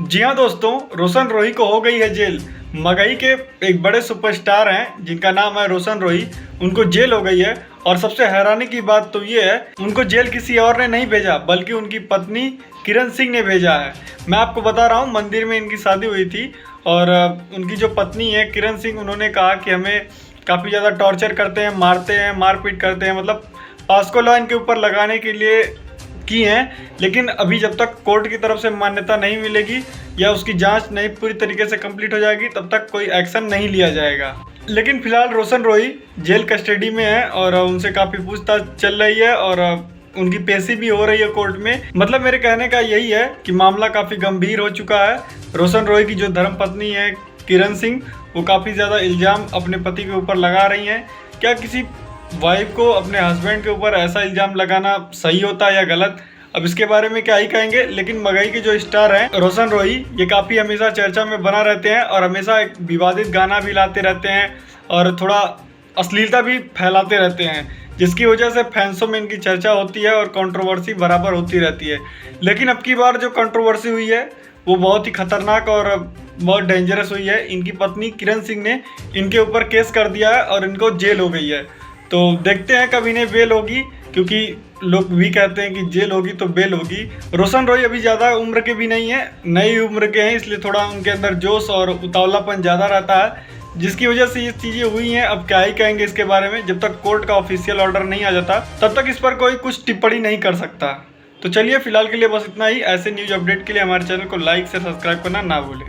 जी हाँ दोस्तों, रोशन रोही को हो गई है जेल। मगही के एक बड़े सुपरस्टार हैं जिनका नाम है रोशन रोही, उनको जेल हो गई है। और सबसे हैरानी की बात तो ये है, उनको जेल किसी और ने नहीं भेजा बल्कि उनकी पत्नी किरण सिंह ने भेजा है। मैं आपको बता रहा हूँ, मंदिर में इनकी शादी हुई थी और उनकी जो पत्नी है किरण सिंह, उन्होंने कहा कि हमें काफ़ी ज़्यादा टॉर्चर करते हैं, मारते हैं, मारपीट करते हैं, मतलब पास्को लॉ इनके ऊपर लगाने के लिए की हैं। लेकिन अभी जब तक कोर्ट की तरफ से मान्यता नहीं मिलेगी या उसकी जांच नहीं पूरी तरीके से कंप्लीट हो जाएगी, तब तक कोई एक्शन नहीं लिया जाएगा। लेकिन फिलहाल रोशन रोही जेल कस्टडी में है और उनसे काफ़ी पूछताछ चल रही है और उनकी पेशी भी हो रही है कोर्ट में। मतलब मेरे कहने का यही है कि मामला काफ़ी गंभीर हो चुका है। रोशन रोही की जो धर्मपत्नी है किरण सिंह, वो काफ़ी ज़्यादा इल्ज़ाम अपने पति के ऊपर लगा रही हैं। क्या किसी वाइफ को अपने हस्बैंड के ऊपर ऐसा इल्ज़ाम लगाना सही होता है या गलत? अब इसके बारे में क्या ही कहेंगे। लेकिन मगही के जो स्टार हैं रोशन रोही, ये काफ़ी हमेशा चर्चा में बना रहते हैं और हमेशा एक विवादित गाना भी लाते रहते हैं और थोड़ा अश्लीलता भी फैलाते रहते हैं, जिसकी वजह से फैंसों में इनकी चर्चा होती है और कंट्रोवर्सी बराबर होती रहती है। लेकिन अब की बार जो कंट्रोवर्सी हुई है वो बहुत ही खतरनाक और बहुत डेंजरस हुई है। इनकी पत्नी किरण सिंह ने इनके ऊपर केस कर दिया है और इनको जेल हो गई है। तो देखते हैं कब इन्हें बेल होगी, क्योंकि लोग भी कहते हैं कि जेल होगी तो बेल होगी। रोशन रोही अभी ज़्यादा उम्र के भी नहीं है, नई उम्र के हैं, इसलिए थोड़ा उनके अंदर जोश और उतावलापन ज़्यादा रहता है, जिसकी वजह से ये चीज़ें हुई हैं। अब क्या ही कहेंगे इसके बारे में, जब तक कोर्ट का ऑफिशियल ऑर्डर नहीं आ जाता तब तक इस पर कोई कुछ टिप्पणी नहीं कर सकता। तो चलिए फिलहाल के लिए बस इतना ही। ऐसे न्यूज़ अपडेट के लिए हमारे चैनल को लाइक से सब्सक्राइब करना ना भूलें।